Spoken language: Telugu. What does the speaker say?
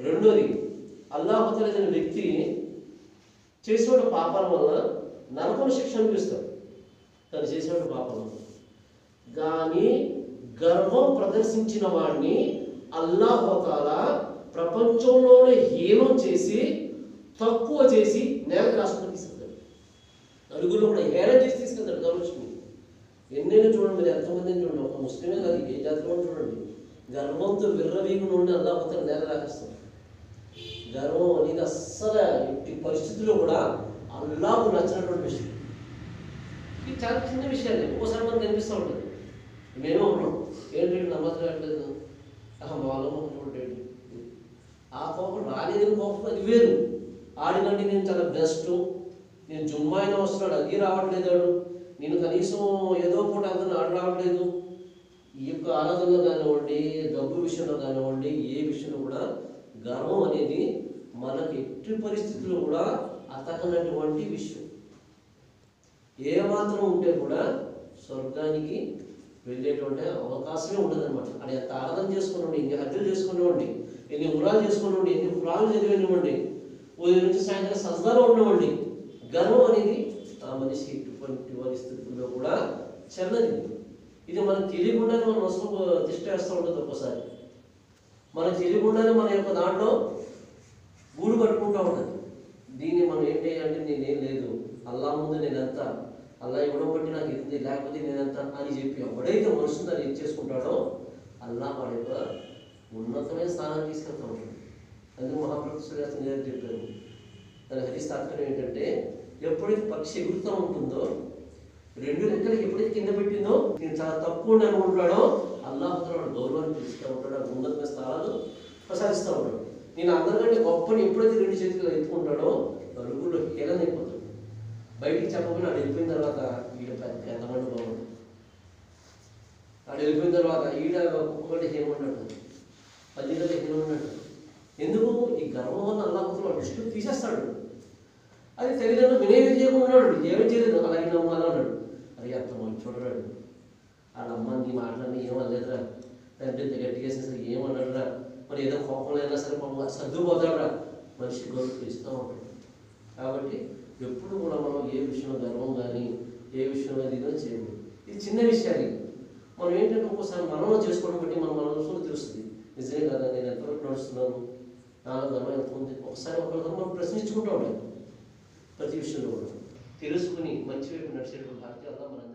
రెండోది, అల్లాహ్ తఆలా వ్యక్తి చేసిన పాపాల వల్ల నరకం శిక్ష అనిపిస్తాడు తను చేసిన పాపం. కానీ గర్వం ప్రదర్శించిన వాడిని అల్లాహ్ తఆలా ప్రపంచంలోనే హీనం చేసి తక్కువ చేసి నేలకు రాష్ట్రానికి తీసుకెళ్తాడు. అడుగులో కూడా హేళన చేసి తీసుకెళ్తాడు గర్వలక్ష్మి. ఎన్నైనా చూడండి, మీరు ఎంతమందిని చూడండి, ఒక ముస్లిమే కాదు ఏ జాతిలో చూడండి, గర్వంతో విర్రవీగు నుండి అల్లాహ్ తఆలా నేల రాకేస్తాడు. గర్వం అనేది అస్సలు ఎట్టి పరిస్థితుల్లో కూడా అల్లాహ్కు నచ్చినటువంటి విషయం. ఇది చాలా చిన్న విషయాలు ఒక్కోసారి మనకు కనిపిస్తూ ఉంటుంది. మేమే ఉన్నాం, ఏంటి నమాజ్ రావట్లేదు, వాళ్ళ చూడండి, ఆ కోపం రాలేదని కోపం అది వేరు. ఆడినంటే నేను చాలా బెస్ట్, నేను జుమ్మా అయినా వస్తున్నాడు అది రావట్లేదు, నేను కనీసం ఏదో పూట అందరిని ఆడు రావట్లేదు. ఈ యొక్క ఆరాధనలో కానివ్వండి, డబ్బు విషయంలో కానివ్వండి, ఏ విషయంలో కూడా గర్వం అనేది మనకి ఎట్టి పరిస్థితుల్లో కూడా అతకనటువంటి విషయం. ఏమాత్రం ఉంటే కూడా స్వర్గానికి వెళ్ళేటువంటి అవకాశమే ఉండదన్నమాట. అది ఎంత ఆరాధన చేసుకునివ్వండి, ఎన్ని హజ్జులు చేసుకునివ్వండి, ఎన్ని ఉరాలు చేసుకునివ్వండి, ఎన్ని పురాలు చదివినివ్వండి, ఉదయం నుంచి సాయంత్రం సజదాలో ఉండవండి, గర్వం అనేది ఆ మనిషి ఎటువంటి పరిస్థితుల్లో కూడా చెల్లది. ఇది మనకు తెలియకుండానే మన మనసులో దిష్టి వేస్తూ ఉంటుంది. ఒక్కోసారి మనకు తెలియకుండానే మన యొక్క దాంట్లో గూడు కట్టుకుంటూ ఉంటుంది. దీన్ని మనం ఏం చేయాలంటే నేనేం లేదు, అల్లా ముందు నేనంతా, అల్లా ఇవ్వడం బట్టి నాకు ఇది లేకపోతే నేనంతా అని చెప్పి ఎవడైతే మనసును దాన్ని ఏం చేసుకుంటాడో అల్లా వాడి యొక్క ఉన్నతమైన స్థానాన్ని తీసుకెళ్తూ ఉంటాడు. అందుకు మహాప్రభు సూర్యాస్తం గారు చెప్పారు, దాని హదీస్ తాత్పర్యం ఏంటంటే, ఎప్పుడైతే పక్షి ఎగురుతూ ఉంటుందో రెండు రెక్కలకి ఎప్పుడైతే కింద పెట్టిందో నేను చాలా తక్కువ అనుకుంటాడో అల్లాహ్ తఆలా గౌరవాన్ని పిలుస్తూ ఉంటాడు, ఉన్నతమైన స్థానాలు ప్రసాదిస్తూ ఉంటాడు. నేను అందరికంటే గొప్పని ఎప్పుడైతే రెండు చేతులు ఎత్తుకుంటాడో నలుగురిలో హేళన అయిపోతాడు. బయటికి చెప్పకుండా ఆడు వెళ్ళిపోయిన తర్వాత ఈడ ఎంతమంది బాగుంటుంది, ఆడు వెళ్ళిపోయిన తర్వాత ఈడ ఒక్కొక్కటి హేమన్నట్టు, పల్లెల్లో హేమన్నట్టు. ఎందుకు? ఈ గర్వం వల్ల అల్లాహ్ తఆలా దృష్టి తీసేస్తాడు. అది తల్లిదండ్రులు వినయం చేయకుండా ఏమీ చేయలేదు, అలాగే నమ్మాలి అన్నాడు. అది అర్థం చూడరాడు, వాళ్ళ అమ్మ నీ మాట్లాడి ఏమనలేదురా, తండ్రి గట్టిగా వేసేసరి ఏమన్నాడురా, మరి ఏదో కోపంలో అయినా సరే సర్దుపోతాడురా, మనిషి గౌరవం ఇస్తూ ఉంటాడు. కాబట్టి ఎప్పుడు కూడా మనం ఏ విషయంలో గర్వం కానీ ఏ విషయంలో ఇదిగా చేయకూడదు. ఇది చిన్న విషయాలు. మనం ఏంటంటే ఒక్కోసారి మనం చేసుకోవడం బట్టి మన మనసులో తెలుస్తుంది, నిజమే కదా నేను ఎంతవరకు నడుస్తున్నాను, నాలో గర్వం ఎంత ఉంది. ఒకసారి ఒకరితో మనం ప్రశ్నించుకుంటూ ఉంటాం. ప్రతి విషయంలో కూడా తెలుసుకుని మంచి వైపు నడిచేటువంటి భారతీయ మనం